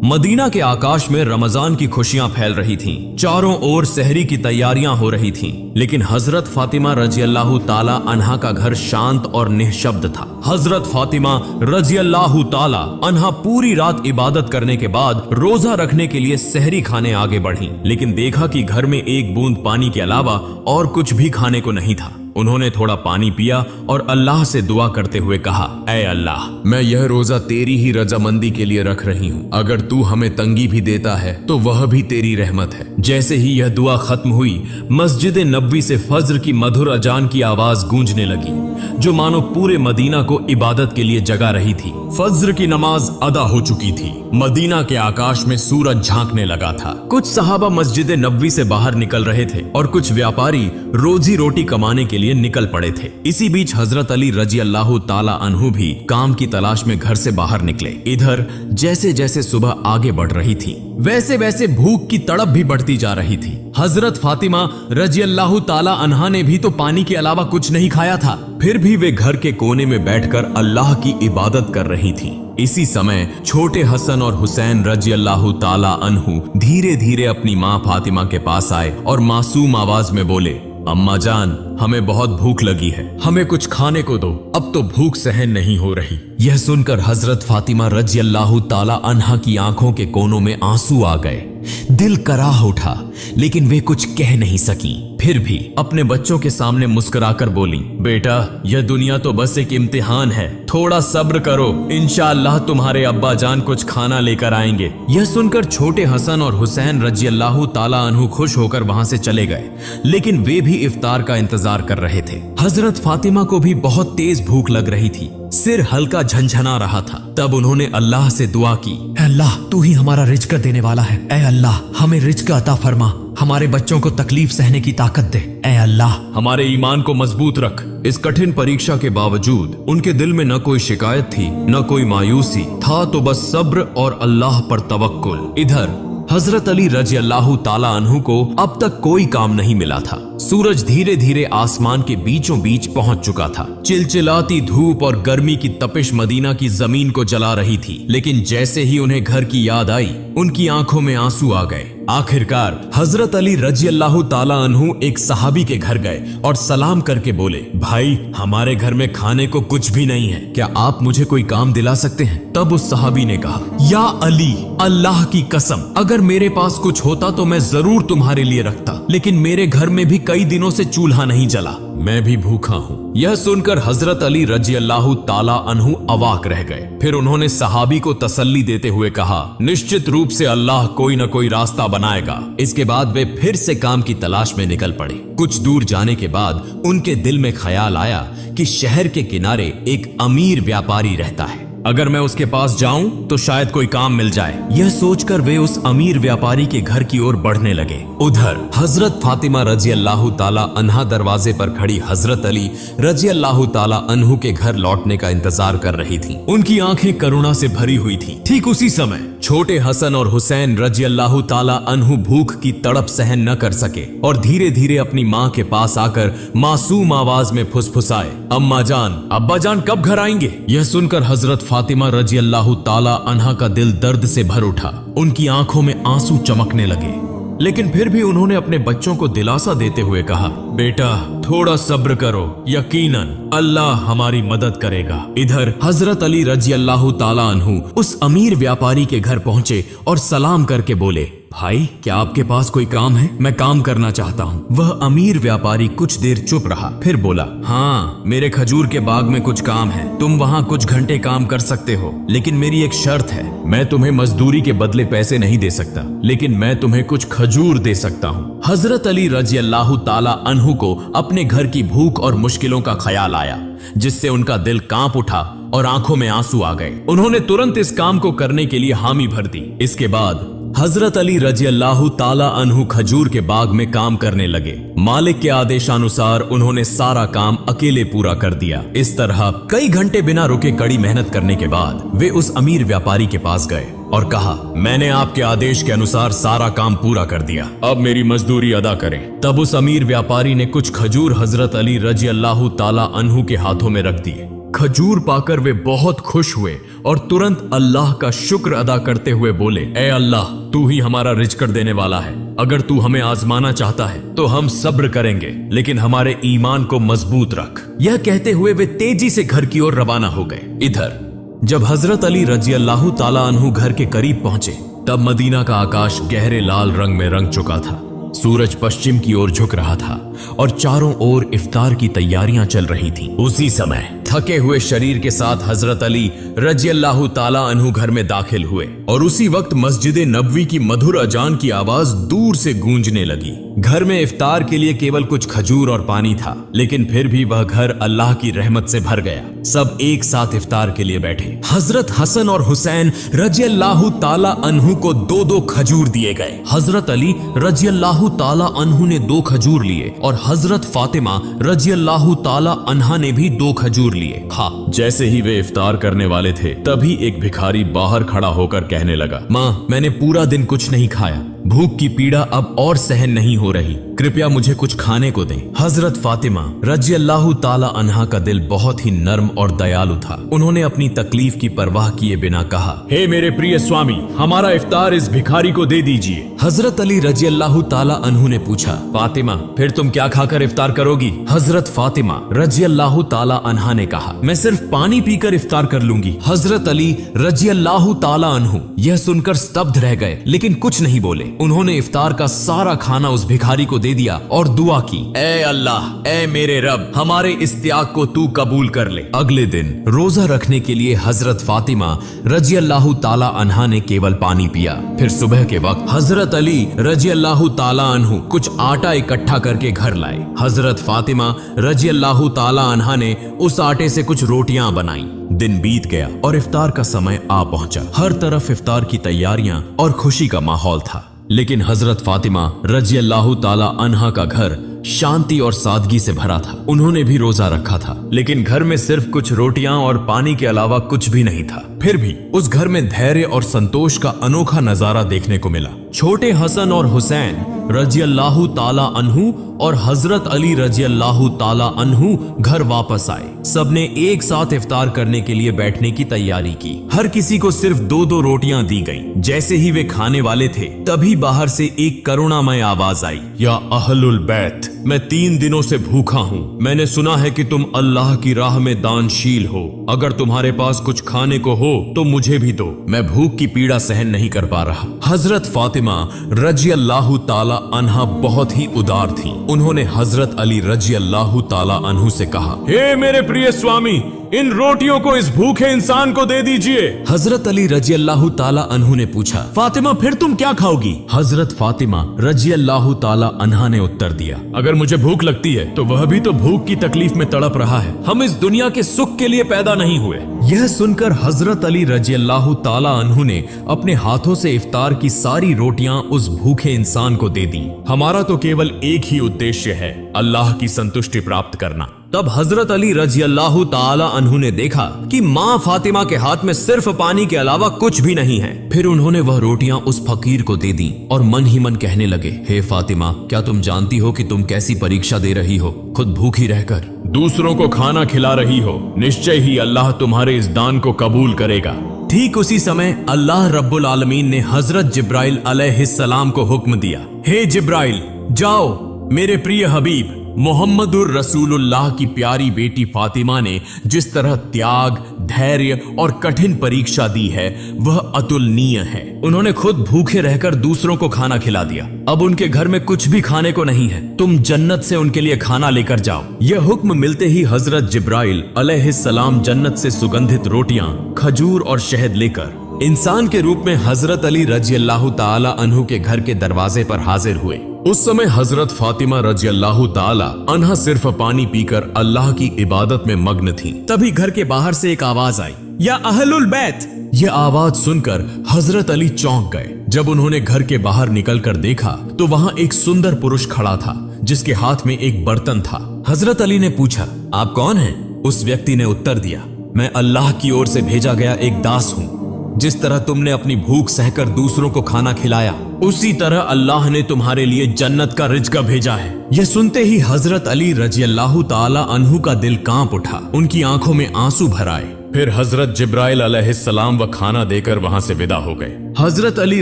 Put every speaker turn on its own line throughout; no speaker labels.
Medina के आकाश में रमजान की खुशियां फैल रही थीं। चारों ओर सहरी की तैयारियां हो रही थीं, लेकिन हजरत फातिमा रजी अल्लाह ताला अन्हा का घर शांत और निःशब्द था। हजरत फातिमा रजी अल्लाह ताला अन्हा पूरी रात इबादत करने के बाद रोजा रखने के लिए सहरी खाने आगे बढ़ी, लेकिन देखा कि घर में एक बूंद पानी के अलावा और कुछ भी खाने को नहीं था। उन्होंने थोड़ा पानी पिया और अल्लाह से दुआ करते हुए कहा, ऐ अल्लाह, मैं यह रोजा तेरी ही रजामंदी के लिए रख रही हूँ। अगर तू हमें तंगी भी देता है तो वह भी तेरी रहमत है। जैसे ही यह दुआ खत्म हुई, मस्जिद नबवी से फज्र की मधुर अजान की आवाज गूंजने लगी, जो मानो पूरे मदीना को इबादत के लिए जगा रही थी। फज्र की नमाज अदा हो चुकी थी। मदीना के आकाश में सूरज झांकने लगा था। कुछ सहाबा मस्जिद नबवी से बाहर निकल रहे थे और कुछ व्यापारी रोजी रोटी कमाने के लिए निकल पड़े थे। इसी बीच हजरत अली रजी अल्लाह ताला अन्हु भी काम की तलाश में घर से बाहर निकले। इधर जैसे जैसे सुबह आगे बढ़ रही थी, वैसे वैसे भूख की तड़प भी बढ़ती जा रही थी। हजरत फातिमा रजी अल्लाह ताला अन्हा ने भी तो पानी के अलावा कुछ नहीं खाया था, फिर भी वे घर के कोने में बैठकर अल्लाह की इबादत कर रही थी। इसी समय छोटे हसन और हुसैन रजी अल्लाह ताला अन्हु धीरे धीरे अपनी माँ फातिमा के पास आए और मासूम आवाज में बोले, अम्मा जान, हमें बहुत भूख लगी है, हमें कुछ खाने को दो, अब तो भूख सहन नहीं हो रही। यह सुनकर हजरत फातिमा रजी अल्लाह ताला अन्हा की आंखों के कोनों में आंसू आ गए। दिल कराह उठा, लेकिन वे कुछ कह नहीं सकी। फिर भी अपने बच्चों के सामने मुस्कुराकर बोली, बेटा, यह दुनिया तो बस एक इम्तिहान है, थोड़ा सब्र करो, इंशाअल्लाह तुम्हारे अब्बा जान कुछ खाना लेकर आएंगे। यह सुनकर छोटे हसन और हुसैन रजी अल्लाह ताला अन्हु खुश होकर वहां से चले गए, लेकिन वे भी इफ्तार का इंतजार कर रहे थे। हजरत फातिमा को भी बहुत तेज भूख लग रही थी, सिर हल्का झंझना रहा था। तब उन्होंने अल्लाह से दुआ की, अल्लाह, तू ही हमारा रिज्क देने वाला है, ऐ अल्लाह, हमें रिज्क अता फरमा, हमारे बच्चों को तकलीफ सहने की ताकत दे, ऐ अल्लाह, हमारे ईमान को मजबूत रख। इस कठिन परीक्षा के बावजूद उनके दिल में न कोई शिकायत थी, न कोई मायूसी था, तो बस सब्र और अल्लाह पर तवक्कुल। इधर हजरत अली रजी अल्लाह ताला अन्हु को अब तक कोई काम नहीं मिला था। सूरज धीरे धीरे आसमान के बीचों बीच पहुंच चुका था। चिलचिलाती धूप और गर्मी की तपिश मदीना की जमीन को जला रही थी, लेकिन जैसे ही उन्हें घर की याद आई, उनकी आंखों में आंसू आ गए। आखिरकार हजरत अली रजी अल्लाह ताला अन्हु एक सहाबी के घर गए और सलाम करके बोले, भाई, हमारे घर में खाने को कुछ भी नहीं है, क्या आप मुझे कोई काम दिला सकते हैं? तब उस सहाबी ने कहा, या अली, अल्लाह की कसम, अगर मेरे पास कुछ होता तो मैं जरूर तुम्हारे लिए रखता, लेकिन मेरे घर में भी कई दिनों से चूल्हा नहीं जला, मैं भी भूखा हूँ। यह सुनकर हजरत अली रजी अल्लाह ताला अन्हु अवाक रह गए। फिर उन्होंने सहाबी को तसल्ली देते हुए कहा, निश्चित रूप से अल्लाह कोई न कोई रास्ता बनाएगा। इसके बाद वे फिर से काम की तलाश में निकल पड़े। कुछ दूर जाने के बाद उनके दिल में ख्याल आया कि शहर के किनारे एक अमीर व्यापारी रहता है, अगर मैं उसके पास जाऊं तो शायद कोई काम मिल जाए। यह सोचकर वे उस अमीर व्यापारी के घर की ओर बढ़ने लगे। उधर हजरत फातिमा रजी अल्लाह ताला अन्हा दरवाजे पर खड़ी हजरत अली रजी अल्लाह ताला अन्हु के घर लौटने का इंतजार कर रही थीं। उनकी आंखें करुणा से भरी हुई थीं। ठीक उसी समय छोटे हसन और हुसैन रजी अल्लाह ताला अन्हु भूख की तड़प सहन न कर सके और धीरे धीरे अपनी माँ के पास आकर मासूम आवाज में फुसफुसाए, अम्मा जान, अब्बा जान कब घर आएंगे? यह सुनकर हजरत फातिमा रजी अल्लाह ताला अन्हा का दिल दर्द से भर उठा। उनकी आंखों में आंसू चमकने लगे, लेकिन फिर भी उन्होंने अपने बच्चों को दिलासा देते हुए कहा, बेटा, थोड़ा सब्र करो, यकीनन अल्लाह हमारी मदद करेगा। इधर हजरत अली रजी अल्लाह ताला अन्हु उस अमीर व्यापारी के घर पहुंचे और सलाम करके बोले, भाई, क्या आपके पास कोई काम है? मैं काम करना चाहता हूँ। वह अमीर व्यापारी कुछ देर चुप रहा, फिर बोला, हाँ, मेरे खजूर के बाग में कुछ काम है, तुम वहाँ कुछ घंटे काम कर सकते हो, लेकिन मेरी एक शर्त है, मैं तुम्हें मजदूरी के बदले पैसे नहीं दे सकता, लेकिन मैं तुम्हें कुछ खजूर दे सकता हूँ। हजरत अली रजी अल्लाह ताला अन्हु को अपने घर की भूख और मुश्किलों का ख्याल आया, जिससे उनका दिल कांप उठा और आंखों में आंसू आ गए। उन्होंने तुरंत इस काम को करने के लिए हामी भर दी। इसके बाद हजरत अली रजी अल्लाह ताला अन्हु खजूर के बाग में काम करने लगे। मालिक के आदेशानुसार उन्होंने सारा काम अकेले पूरा कर दिया। इस तरह कई घंटे बिना रुके कड़ी मेहनत करने के बाद वे उस अमीर व्यापारी के पास गए और कहा, मैंने आपके आदेश के अनुसार सारा काम पूरा कर दिया, अब मेरी मजदूरी अदा करें। तब उस अमीर व्यापारी ने कुछ खजूर हजरत अली रजी अल्लाह ताला अन्हु के हाथों में रख दिए। खजूर पाकर वे बहुत खुश हुए और तुरंत अल्लाह का शुक्र अदा करते हुए बोले, ए अल्लाह, तू ही हमारा रिज़्क़ देने वाला है। अगर तू हमें आजमाना चाहता है तो हम सब्र करेंगे, लेकिन हमारे ईमान को मजबूत रख। यह कहते हुए वे तेजी से घर की ओर रवाना हो गए। इधर जब हजरत अली रजी अल्लाह ताला अन्हु घर के करीब पहुंचे, तब मदीना का आकाश गहरे लाल रंग में रंग चुका था। सूरज पश्चिम की ओर झुक रहा था और चारों ओर इफ्तार की तैयारियां चल रही थीं। उसी समय थके हुए शरीर के साथ हजरत अली रजी अल्लाह ताला अन्हु घर में दाखिल हुए और उसी वक्त मस्जिद नबवी की मधुर अजान की आवाज दूर से गूंजने लगी। घर में इफ्तार के लिए केवल कुछ खजूर और पानी था, लेकिन फिर भी वह घर अल्लाह की रहमत से भर गया। सब एक साथ इफ्तार के लिए बैठे। हजरत हसन और हुसैन रजी अल्लाह ताला अन्हु को 2-2 खजूर दिए गए। हजरत अली रजी अल्लाह ताला अन्हु ने 2 खजूर लिए और हजरत फातिमा रजी अल्लाह ताला अन्हा ने भी 2 खजूर लिए। जैसे ही वे इफ्तार करने वाले थे, तभी एक भिखारी बाहर खड़ा होकर कहने लगा, माँ, मैंने पूरा दिन कुछ नहीं खाया, भूख की पीड़ा अब और सहन नहीं हो रही, कृपया मुझे कुछ खाने को दें। हजरत फातिमा रजी अल्लाह ताला अन्हा का दिल बहुत ही नर्म और दयालु था। उन्होंने अपनी तकलीफ की परवाह किए बिना कहा, हे मेरे प्रिय स्वामी, हमारा इफ्तार इस भिखारी को दे दीजिए। हजरत अली रजी अल्लाह ताला अन्हु ने पूछा, फातिमा, फिर तुम क्या खाकर इफ्तार करोगी? हजरत फातिमा रजी अल्लाह ताला अन्हा ने कहा, मैं सिर्फ पानी पीकर इफ्तार कर लूंगी। हजरत अली रजी अल्लाह ताला अन्हु यह सुनकर स्तब्ध रह गए, लेकिन कुछ नहीं बोले। उन्होंने इफ्तार का सारा खाना उस भिखारी को दे दिया और दुआ की, ए अल्लाह, ए मेरे रब, हमारे इस त्याग को तू कबूल कर ले। अगले दिन रोजा रखने के लिए हजरत फातिमा रजी अल्लाह ताला अन्हा ने केवल पानी पिया। फिर सुबह के वक्त हजरत अली रजी अल्लाह ताला अन्हु कुछ आटा इकट्ठा करके घर लाए। हजरत फातिमा रजी अल्लाह ताला अन्हा ने उस आटे से कुछ रोटियां बनाई। दिन बीत गया और इफ्तार का समय आ पहुंचा। हर तरफ इफ्तार की तैयारियां और खुशी का माहौल था, लेकिन हजरत फातिमा रजी अल्लाह ताला अन्हा का घर शांति और सादगी से भरा था। उन्होंने भी रोजा रखा था, लेकिन घर में सिर्फ कुछ रोटियां और पानी के अलावा कुछ भी नहीं था। फिर भी उस घर में धैर्य और संतोष का अनोखा नजारा देखने को मिला। छोटे हसन और हुसैन रजी अल्लाह ताला अन्हु और हजरत अली रजी अल्लाह ताला अन्हु घर वापस आए। सबने एक साथ इफ्तार करने के लिए बैठने की तैयारी की। हर किसी को सिर्फ 2-2 रोटियां दी गईं। जैसे ही वे खाने वाले थे, तभी बाहर से एक करुणामय आवाज आई, या अहलुल बैत, मैं 3 दिनों से भूखा हूँ। मैंने सुना है कि तुम अल्लाह की राह में दानशील हो। अगर तुम्हारे पास कुछ खाने को हो तो मुझे भी दो, मैं भूख की पीड़ा सहन नहीं कर पा रहा। हजरत फातिमा रजी अल्लाह ताला अन्हा बहुत ही उदार थी। उन्होंने हजरत अली रजी अल्लाह ताला अन्हु से कहा, हे मेरे प्रिय स्वामी, इन रोटियों को इस भूखे इंसान को दे दीजिए। हजरत अली रजी अल्लाह ताला अन्हु ने पूछा, फातिमा, फिर तुम क्या खाओगी? हजरत फातिमा रजी अल्लाह ताला अन्हा ने उत्तर दिया, अगर मुझे भूख लगती है तो वह भी तो भूख की तकलीफ में तड़प रहा है। हम इस दुनिया के सुख के लिए पैदा नहीं हुए। यह सुनकर हजरत अली रजी अल्लाह ताला अन्हु ने अपने हाथों से इफ्तार की सारी रोटियां उस भूखे इंसान को दे दी। हमारा तो केवल एक ही उद्देश्य है, अल्लाह की संतुष्टि प्राप्त करना। तब हजरत अली रजी अल्लाह ताला अन्हु ने देखा कि माँ फातिमा के हाथ में सिर्फ पानी के अलावा कुछ भी नहीं है। फिर उन्होंने वह रोटियां उस फकीर को दे दी और मन ही मन कहने लगे, हे फातिमा, क्या तुम जानती हो कि तुम कैसी परीक्षा दे रही हो? खुद भूखी रहकर दूसरों को खाना खिला रही हो। निश्चय ही अल्लाह तुम्हारे इस दान को कबूल करेगा। ठीक उसी समय अल्लाह रब्बुल आलमीन ने हजरत जिब्राइल अलैहिस्सलाम को हुक्म दिया, हे जिब्राइल, जाओ, मेरे प्रिय हबीब मोहम्मदुर रसूलुल्लाह की प्यारी बेटी फातिमा ने जिस तरह त्याग, धैर्य और कठिन परीक्षा दी है, वह अतुलनीय है। उन्होंने खुद भूखे रहकर दूसरों को खाना खिला दिया। अब उनके घर में कुछ भी खाने को नहीं है। तुम जन्नत से उनके लिए खाना लेकर जाओ। यह हुक्म मिलते ही हजरत जिब्राइल अलैहिस्सलाम जन्नत से सुगंधित रोटियां, खजूर और शहद लेकर इंसान के रूप में हजरत अली रजी अल्लाह ताला अन्हु के घर के दरवाजे पर हाजिर हुए। उस समय हजरत फातिमा रजी अल्लाह ताला अन्हा सिर्फ पानी पीकर अल्लाह की इबादत में मग्न थी। तभी घर के बाहर से एक आवाज आई, या अहलुल बैत। यह आवाज सुनकर हजरत अली चौंक गए। जब उन्होंने घर के बाहर निकलकर देखा तो वहां एक सुंदर पुरुष खड़ा था, जिसके हाथ में एक बर्तन था। हजरत अली ने पूछा, आप कौन हैं? उस व्यक्ति ने उत्तर दिया, मैं अल्लाह की ओर से भेजा गया एक दास हूँ। जिस तरह तुमने अपनी भूख सहकर दूसरों को खाना खिलाया, उसी तरह अल्लाह ने तुम्हारे लिए जन्नत का रिज़्क भेजा है। यह सुनते ही हजरत अली रजी अल्लाह ताला अन्हु का दिल कांप उठा, उनकी आंखों में आंसू भर आए। फिर हजरत जिब्राइल अलैहिस्सलाम व खाना देकर वहां से विदा हो गए। हजरत अली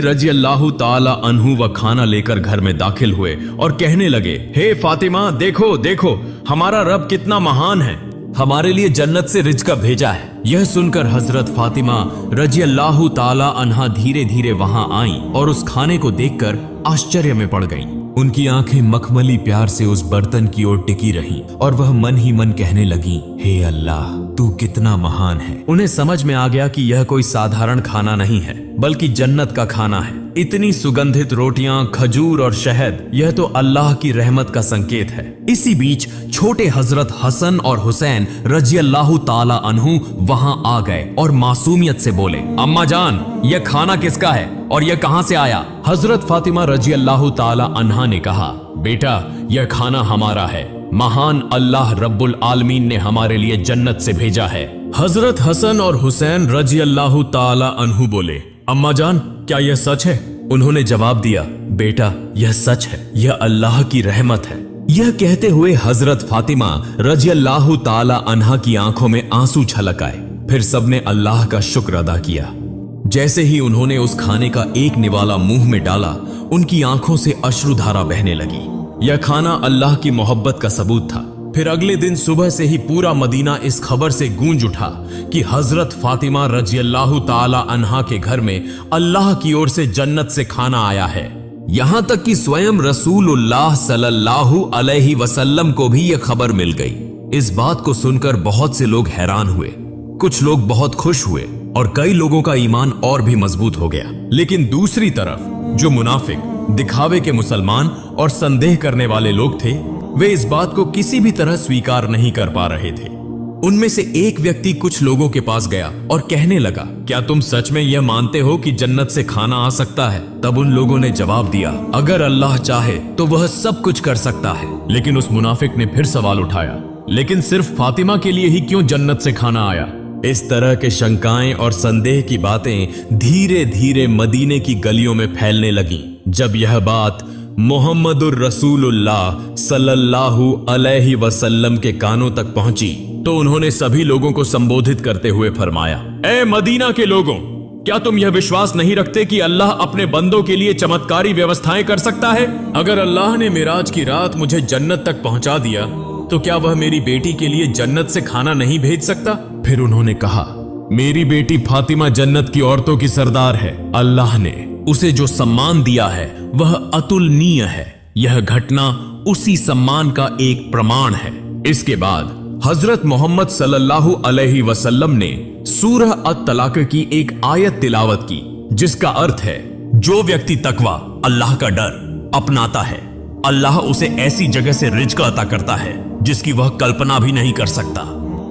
रजी अल्लाह ताला अन्हु व खाना लेकर घर में दाखिल हुए और कहने लगे, हे फातिमा, देखो देखो हमारा रब कितना महान है, हमारे लिए जन्नत से रिज़्क भेजा है। यह सुनकर हजरत फातिमा रजी अल्लाह ताला अन्हा धीरे धीरे वहां आई और उस खाने को देखकर आश्चर्य में पड़ गईं। उनकी आंखें मखमली प्यार से उस बर्तन की ओर टिकी रहीं और वह मन ही मन कहने लगी, हे अल्लाह, तू कितना महान है। उन्हें समझ में आ गया कि यह कोई साधारण खाना नहीं है, बल्कि जन्नत का खाना है। इतनी सुगंधित रोटियां, खजूर और शहद, यह तो अल्लाह की रहमत का संकेत है। इसी बीच छोटे हजरत हसन और हुसैन रजी अल्लाह ताला अन्हु वहां आ गए और मासूमियत से बोले, अम्मा जान, यह खाना किसका है और यह कहां से आया? हजरत फातिमा रजी अल्लाह ताला अन्हा ने कहा, बेटा, यह खाना हमारा है, महान अल्लाह रब्बुल आलमीन ने हमारे लिए जन्नत से भेजा है। हजरत हसन और हुसैन रजी अल्लाह ताला अन्हु बोले, अम्मा जान, क्या यह सच है? उन्होंने जवाब दिया, बेटा, यह सच है, यह अल्लाह की रहमत है। यह कहते हुए हजरत फातिमा रजी अल्लाह ताला अन्हा की आंखों में आंसू छलक आए। फिर सबने अल्लाह का शुक्र अदा किया। जैसे ही उन्होंने उस खाने का एक निवाला मुंह में डाला, उनकी आंखों से अश्रुधारा बहने लगी। यह खाना अल्लाह की मोहब्बत का सबूत था। फिर अगले दिन सुबह से ही पूरा मदीना इस खबर से गूंज उठा कि हजरत फातिमा रजी अल्लाह ताला अन्हा के घर में अल्लाह की ओर से जन्नत से खाना आया है। यहां तक कि स्वयं रसूलुल्लाह सल्लल्लाहु अलैहि वसल्लम को भी यह खबर मिल गई। इस बात को सुनकर बहुत से लोग हैरान हुए, कुछ लोग बहुत खुश हुए और कई लोगों का ईमान और भी मजबूत हो गया। लेकिन दूसरी तरफ जो मुनाफिक, दिखावे के मुसलमान और संदेह करने वाले लोग थे, वे इस बात को किसी भी तरह स्वीकार नहीं कर पा रहे थे। उनमें से एक व्यक्ति कुछ लोगों के पास गया और कहने लगा, क्या तुम सच में यह मानते हो कि जन्नत से खाना आ सकता है? तब उन लोगों ने जवाब दिया, अगर अल्लाह चाहे तो वह सब कुछ कर सकता है। लेकिन उस मुनाफिक ने फिर सवाल उठाया, लेकिन सिर्फ फातिमा के लिए ही क्यों जन्नत से खाना आया? इस तरह के शंकाएं और संदेह की बातें धीरे धीरे मदीने की गलियों में फैलने लगीं। जब यह बात मोहम्मदुर रसूलुल्लाह सल्लल्लाहु अलैहि वसल्लम के कानों तक पहुंची तो उन्होंने सभी लोगों को संबोधित करते हुए फरमाया, ए मदीना के लोगों, क्या तुम यह विश्वास नहीं रखते कि अल्लाह अपने बंदों के लिए चमत्कारी व्यवस्थाएं कर सकता है? अगर अल्लाह ने मिराज की रात मुझे जन्नत तक पहुंचा दिया तो क्या वह मेरी बेटी के लिए जन्नत से खाना नहीं भेज सकता? फिर उन्होंने कहा, मेरी बेटी फातिमा जन्नत की औरतों की सरदार है। अल्लाह ने उसे जो सम्मान दिया है वह अतुलनीय है। यह घटना उसी सम्मान का एक प्रमाण है। इसके बाद हजरत मोहम्मद सल्लल्लाहु अलैहि वसल्लम ने सूरह अत-तलाक की एक आयत तिलावत की, जिसका अर्थ है, जो व्यक्ति तकवा, अल्लाह का डर अपनाता है, अल्लाह उसे ऐसी जगह से रिज़्क अता करता है जिसकी वह कल्पना भी नहीं कर सकता।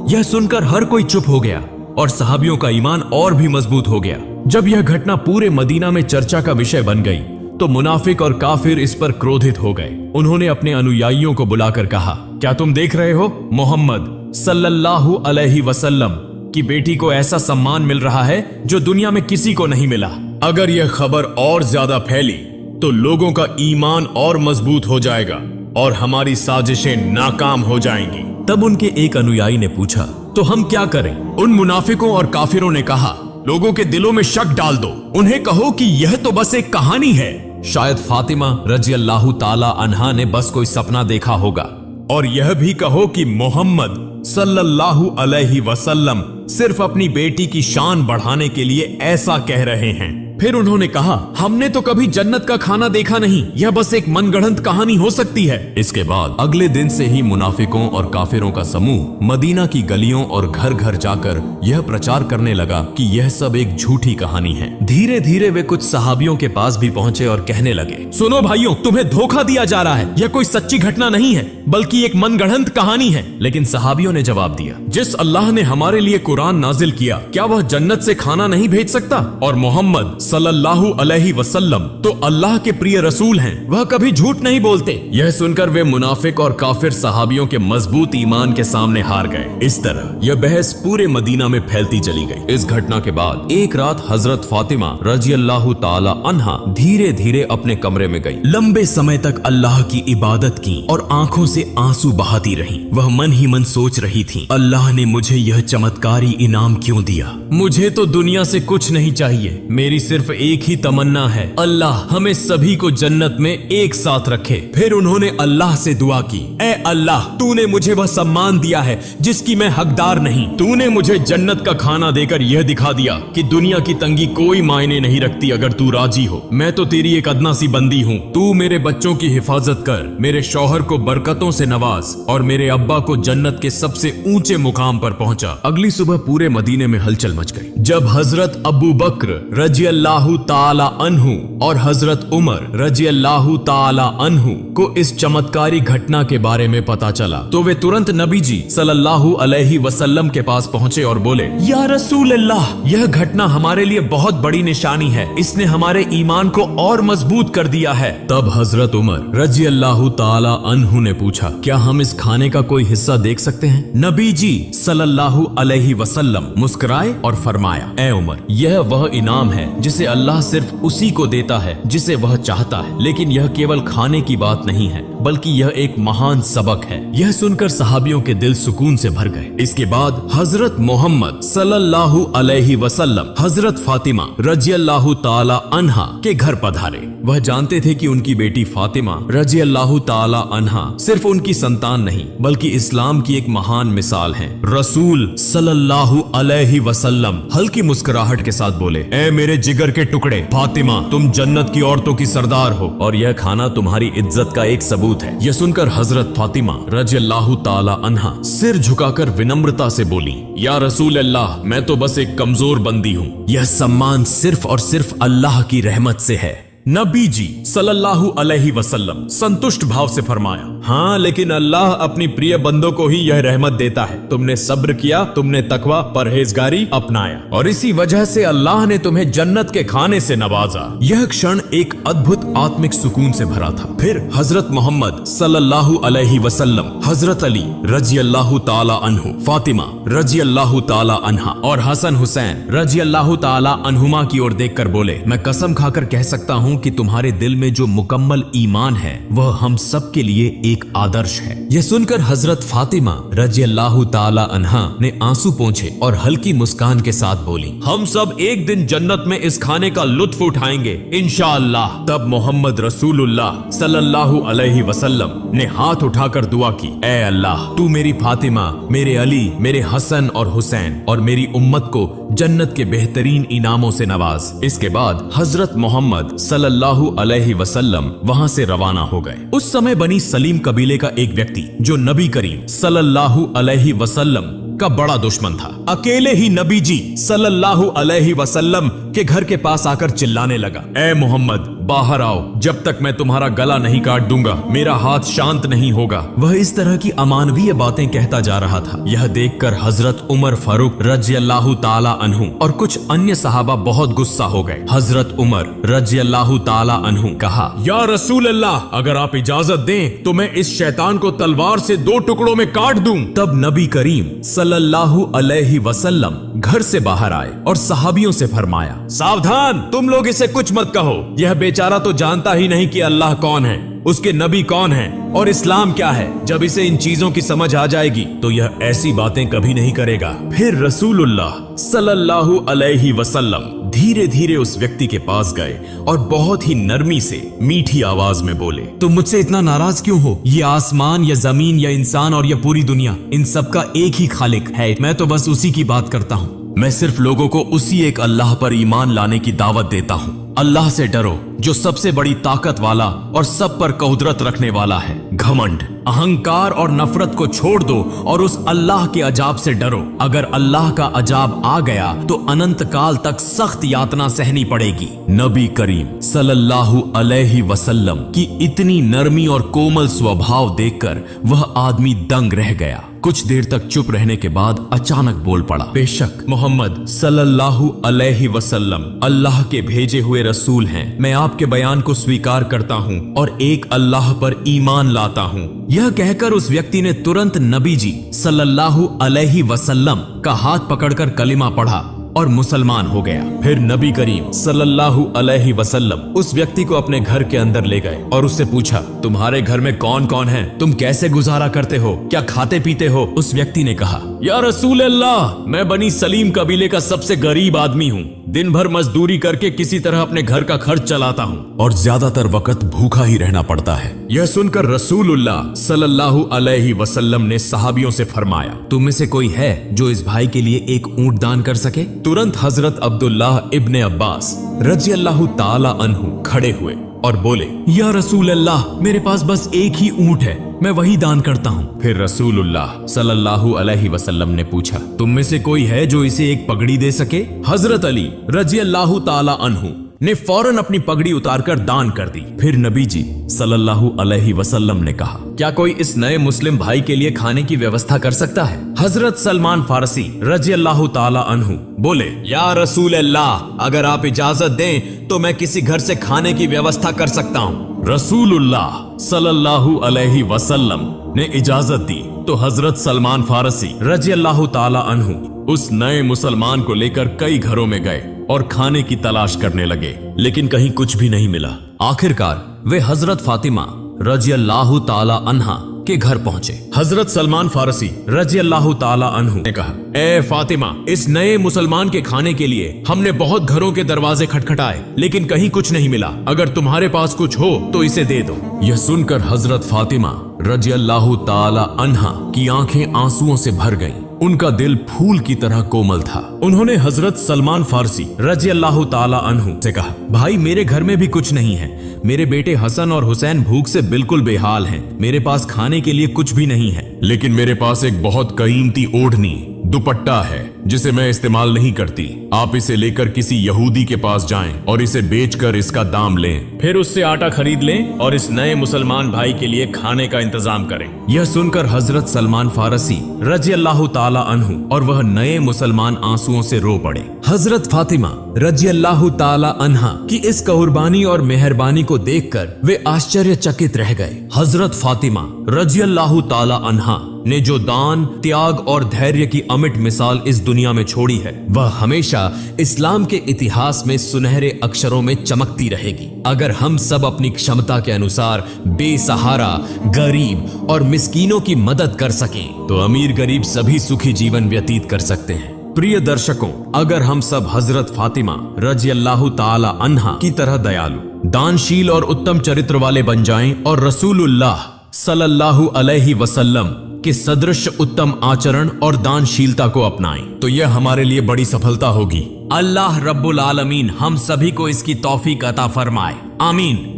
यह सुनकर हर कोई चुप हो गया और सहाबियों का ईमान और भी मजबूत हो गया। जब यह घटना पूरे मदीना में चर्चा का विषय बन गई तो मुनाफिक और काफिर इस पर क्रोधित हो गए। उन्होंने अपने अनुयायियों को बुलाकर कहा, क्या तुम देख रहे हो, मोहम्मद सल्लल्लाहु अलैहि वसल्लम की बेटी को ऐसा सम्मान मिल रहा है जो दुनिया में किसी को नहीं मिला। अगर यह खबर और ज्यादा फैली तो लोगों का ईमान और मजबूत हो जाएगा और हमारी साजिशें नाकाम हो जाएंगी। तब उनके एक अनुयायी ने पूछा, तो हम क्या करें? उन मुनाफिकों और काफिरों ने कहा, लोगों के दिलों में शक डाल दो, उन्हें कहो कि यह तो बस एक कहानी है। शायद फातिमा रजी अल्लाह ताला अन्हा ने बस कोई सपना देखा होगा। और यह भी कहो कि मोहम्मद सल्लल्लाहु अलैहि वसल्लम सिर्फ अपनी बेटी की शान बढ़ाने के लिए ऐसा कह रहे हैं। फिर उन्होंने कहा, हमने तो कभी जन्नत का खाना देखा नहीं, यह बस एक मनगढ़ंत कहानी हो सकती है। इसके बाद अगले दिन से ही मुनाफिकों और काफिरों का समूह मदीना की गलियों और घर घर जाकर यह प्रचार करने लगा कि यह सब एक झूठी कहानी है। धीरे धीरे वे कुछ सहाबियों के पास भी पहुंचे और कहने लगे, सुनो भाइयों, तुम्हें धोखा दिया जा रहा है, यह कोई सच्ची घटना नहीं है बल्कि एक मनगढ़ंत कहानी है। लेकिन सहाबियों ने जवाब दिया, जिस अल्लाह ने हमारे लिए कुरान नाजिल किया, क्या वह जन्नत से खाना नहीं भेज सकता? और मोहम्मद सल्लल्लाहु अलैहि वसल्लम तो अल्लाह के प्रिय रसूल हैं, वह कभी झूठ नहीं बोलते। यह सुनकर वे मुनाफिक और काफिर सहाबियों के मजबूत ईमान के सामने हार गए। इस तरह यह बहस पूरे मदीना में फैलती चली गई। इस घटना के बाद एक रात हजरत फातिमा रजी अल्लाह ताला अन्हा धीरे धीरे अपने कमरे में गई। लंबे समय तक अल्लाह की इबादत की और आंखों से आंसू बहाती रही। वह मन ही मन सोच रही थी, अल्लाह ने मुझे यह चमत्कारी इनाम क्यों दिया? मुझे तो दुनिया से कुछ नहीं चाहिए, मेरी सिर्फ एक ही तमन्ना है, अल्लाह हमें सभी को जन्नत में एक साथ रखे। फिर उन्होंने अल्लाह से दुआ की, ऐ अल्लाह, तूने मुझे वह सम्मान दिया है जिसकी मैं हकदार नहीं। तूने मुझे जन्नत का खाना देकर यह दिखा दिया कि दुनिया की तंगी कोई मायने नहीं रखती अगर तू राजी हो। मैं तो तेरी एक अदना सी बंदी हूँ। तू मेरे बच्चों की हिफाजत कर, मेरे शौहर को बरकतों से नवाज और मेरे अब्बा को जन्नत के सबसे ऊंचे मुकाम पर पहुंचा। अगली सुबह पूरे मदीने में हलचल मच गई। जब हजरत अबू बकर रजी अल्लाहु ताला अन्हु और हजरत उमर रजी अल्लाहु ताला अन्हु को इस चमत्कारी घटना के बारे में पता चला तो वे तुरंत नबी जी सल्लल्लाहु अलैहि वसल्लम के पास पहुंचे और बोले, या रसूल अल्लाह, यह घटना हमारे लिए बहुत बड़ी निशानी है, इसने हमारे ईमान को और मजबूत कर दिया है। तब हजरत उमर रजी अल्लाहु ताला अन्हु ने पूछा, क्या हम इस खाने का कोई हिस्सा देख सकते हैं? नबी जी सल्लल्लाहु अलैहि वसल्लम मुस्कुराए और फरमाया, ए उमर, यह वह इनाम है जिसे अल्लाह सिर्फ उसी को देता है जिसे वह चाहता है। लेकिन यह केवल खाने की बात नहीं है, बल्कि यह एक महान सबक है। यह सुनकर सहाबियों के दिल सुकून से भर गए। इसके बाद हजरत मोहम्मद सल्लल्लाहु अलैहि वसल्लम हजरत फातिमा रजी अल्लाहु ताला अन्हा के घर पधारे। वह जानते थे कि उनकी बेटी फातिमा रजी अल्लाहु ताला अन्हा सिर्फ उनकी संतान नहीं, बल्कि इस्लाम की एक महान मिसाल है। रसूल सल्लल्लाहु अलैहि वसल्लम हल्की मुस्कुराहट के साथ बोले, ए मेरे जिगर के टुकड़े, फातिमा, तुम जन्नत की औरतों की सरदार हो और यह खाना तुम्हारी इज्जत का एक सबूत है। यह सुनकर हजरत फातिमा रजी अल्लाहु ताला अन्हा सिर झुकाकर विनम्रता से बोली, या रसूल अल्लाह, मैं तो बस एक कमजोर बंदी हूँ। यह सम्मान सिर्फ और सिर्फ अल्लाह की रहमत से है। नबी जी सल्लल्लाहु अलैहि वसल्लम संतुष्ट भाव से फरमाया, हाँ, लेकिन अल्लाह अपनी प्रिय बंदों को ही यह रहमत देता है। तुमने सब्र किया, तुमने तकवा परहेजगारी अपनाया और इसी वजह से अल्लाह ने तुम्हें जन्नत के खाने से नवाजा। यह क्षण एक अद्भुत आत्मिक सुकून से भरा था। फिर हजरत मोहम्मद सल्लल्लाहु अलैहि वसल्लम हजरत अली रजी अल्लाहु ताला अन्हु, फातिमा रजी अल्लाहु ताला अन्हा और हसन हुसैन रजी अल्लाहु ताला अन्हुमा की ओर देखकर बोले, मैं कसम खाकर कह सकता हूँ कि तुम्हारे दिल में जो मुकम्मल ईमान है वह हम सब के लिए एक आदर्श है। यह सुनकर हजरत फातिमा रजी अल्लाहु ताला अन्हा ने आंसू पोंछे और हल्की मुस्कान के साथ बोली, हम सब एक दिन जन्नत में इस खाने का लुत्फ उठाएंगे इंशाअल्लाह। तब मोहम्मद रसूलुल्लाह सल्लल्लाहु अलैहि वसल्लम ने हाथ उठाकर दुआ की, ए अल्लाह, तू मेरी फातिमा, मेरे अली, मेरे हसन और हुसैन और मेरी उम्मत को जन्नत के बेहतरीन इनामों से नवाज। इसके बाद हजरत मोहम्मद सल्लल्लाहु अलैहि वसल्लम वहां से रवाना हो गए। उस समय बनी सलीम कबीले का एक व्यक्ति जो नबी करीम सल्लल्लाहु अलैहि वसल्लम का बड़ा दुश्मन था, अकेले ही नबी जी सल्लल्लाहु अलैहि वसल्लम के घर के पास आकर चिल्लाने लगा, ए मोहम्मद, बाहर आओ, जब तक मैं तुम्हारा गला नहीं काट दूंगा मेरा हाथ शांत नहीं होगा। वह इस तरह की अमानवीय बातें कहता जा रहा था। यह देखकर हजरत उमर फारूक रजी अल्लाहु ताला अन्हु और कुछ अन्य सहाबा बहुत गुस्सा हो गए। हजरत उमर रजी अल्लाहु ताला अन्हु कहा, या रसूल अल्लाह, अगर आप इजाजत दें तो मैं इस शैतान को तलवार से 2 टुकड़ों में काट दूं। तब नबी करीम सल्लल्लाहु अलैहि वसल्लम घर से बाहर आए और सहाबियों से फरमाया, सावधान, तुम लोग इसे कुछ मत कहो। यह बेचारा तो जानता ही नहीं कि अल्लाह कौन है, उसके नबी कौन है और इस्लाम क्या है। जब इसे इन चीजों की समझ आ जाएगी तो यह ऐसी बातें कभी नहीं करेगा। फिर रसूलुल्लाह सल्लल्लाहु अलैहि वसल्लम धीरे धीरे उस व्यक्ति के पास गए और बहुत ही नरमी से मीठी आवाज में बोले, तुम मुझसे इतना नाराज क्यों हो? ये आसमान या जमीन या इंसान और यह पूरी दुनिया, इन सब का एक ही खालिक है। मैं तो बस उसी की बात करता हूँ। मैं सिर्फ लोगों को उसी एक अल्लाह पर ईमान लाने की दावत देता हूँ। अल्लाह से डरो जो सबसे बड़ी ताकत वाला और सब पर कुदरत रखने वाला है। घमंड, अहंकार और नफरत को छोड़ दो और उस अल्लाह के अजाब से डरो। अगर अल्लाह का अजाब आ गया तो अनंत काल तक सख्त यातना सहनी पड़ेगी। नबी करीम सल्लल्लाहु अलैहि वसल्लम की इतनी नरमी और कोमल स्वभाव देखकर वह आदमी दंग रह गया। कुछ देर तक चुप रहने के बाद अचानक बोल पड़ा, बेशक मोहम्मद सल्लल्लाहु अलैहि वसल्लम अल्लाह के भेजे हुए रसूल हैं। मैं आपके बयान को स्वीकार करता हूँ और एक अल्लाह पर ईमान लाता हूँ। यह कहकर उस व्यक्ति ने तुरंत नबी जी सल्लल्लाहु अलैहि वसल्लम का हाथ पकड़कर कलिमा पढ़ा और मुसलमान हो गया। फिर नबी करीम सल्लल्लाहु अलैहि वसल्लम उस व्यक्ति को अपने घर के अंदर ले गए और उससे पूछा, तुम्हारे घर में कौन कौन है? तुम कैसे गुजारा करते हो? क्या खाते पीते हो? उस व्यक्ति ने कहा, या रसूल अल्लाह, मैं बनी सलीम कबीले का सबसे गरीब आदमी हूँ। दिन भर मजदूरी करके किसी तरह अपने घर का खर्च चलाता हूँ और ज्यादातर वक्त भूखा ही रहना पड़ता है। यह सुनकर रसूलुल्लाह सल्लल्लाहु अलैहि वसल्लम ने सहाबियों से फरमाया, तुम में से कोई है जो इस भाई के लिए एक ऊंट दान कर सके? तुरंत हजरत अब्दुल्लाह इब्ने अब्बास रजी अल्लाह ताला अन्हु खड़े हुए और बोले, या रसूल अल्लाह, मेरे पास बस एक ही ऊंट है, मैं वही दान करता हूँ। फिर रसूलुल्लाह सल्लल्लाहु अलैहि वसल्लम ने पूछा, तुम में से कोई है जो इसे एक पगड़ी दे सके? हजरत अली रजी अल्लाह ताला अन्हु ने फौरन अपनी पगड़ी उतारकर दान कर दी। फिर नबी जी सल्लल्लाहु अलैहि वसल्लम ने कहा, क्या कोई इस नए मुस्लिम भाई के लिए खाने की व्यवस्था कर सकता है? हजरत सलमान फारसी रजी अल्लाह ताला अन्हु बोले, या रसूल अल्लाह, अगर आप इजाजत दें तो मैं किसी घर से खाने की व्यवस्था कर सकता हूँ। रसूलुल्लाह सल्लल्लाहु अलैहि वसल्लम ने इजाजत दी तो हजरत सलमान फारसी रजी अल्लाह ताला अन्हु उस नए मुसलमान को लेकर कई घरों में गए और खाने की तलाश करने लगे, लेकिन कहीं कुछ भी नहीं मिला। आखिरकार वे हजरत फातिमा रजी अल्लाह ताला अन्हा के घर पहुंचे। हजरत सलमान फारसी रजी अल्लाह ताला अन्हु ने कहा, ए फातिमा, इस नए मुसलमान के खाने के लिए हमने बहुत घरों के दरवाजे खटखटाए, लेकिन कहीं कुछ नहीं मिला। अगर तुम्हारे पास कुछ हो तो इसे दे दो। यह सुनकर हजरत फातिमा रजी अल्लाह ताला अन्हा की आंखें आंसुओं से भर गईं। उनका दिल फूल की तरह कोमल था। उन्होंने हजरत सलमान फारसी रजी अल्लाह ताला अन्हु से कहा, भाई, मेरे घर में भी कुछ नहीं है। मेरे बेटे हसन और हुसैन भूख से बिल्कुल बेहाल हैं। मेरे पास खाने के लिए कुछ भी नहीं है, लेकिन मेरे पास एक बहुत कीमती ओढ़नी दुपट्टा है जिसे मैं इस्तेमाल नहीं करती। आप इसे लेकर किसी यहूदी के पास जाएं और इसे बेचकर इसका दाम लें, फिर उससे आटा खरीद लें और इस नए मुसलमान भाई के लिए खाने का इंतजाम करें। यह सुनकर हजरत सलमान फारसी रजी अल्लाह ताला अन्हु और वह नए मुसलमान आंसुओं से रो पड़े। हजरत फातिमा रजी अल्लाह ताला अन्हा की इस कुर्बानी और मेहरबानी को देखकर वे आश्चर्यचकित रह गए। हजरत फातिमा रजी अल्लाह ताला अन्हा ने जो दान, त्याग और धैर्य की अमिट मिसाल इस दुनिया में छोड़ी है, वह हमेशा इस्लाम के इतिहास में सुनहरे अक्षरों में चमकती रहेगी। अगर हम सब अपनी क्षमता के अनुसार बेसहारा, गरीब और मिस्कीनों की मदद कर सकें तो अमीर गरीब सभी सुखी जीवन व्यतीत कर सकते हैं। प्रिय दर्शकों, अगर हम सब हजरत फातिमा रजी अल्लाह ताला अन्हा की तरह दयालु, दानशील और उत्तम चरित्र वाले बन जाएं और रसूलुल्लाह सल्लल्लाहु अलैहि वसल्लम के सदृश उत्तम आचरण और दानशीलता को अपनाएं तो यह हमारे लिए बड़ी सफलता होगी। अल्लाह रब्बुल आलमीन हम सभी को इसकी तौफीक अता फरमाए। आमीन।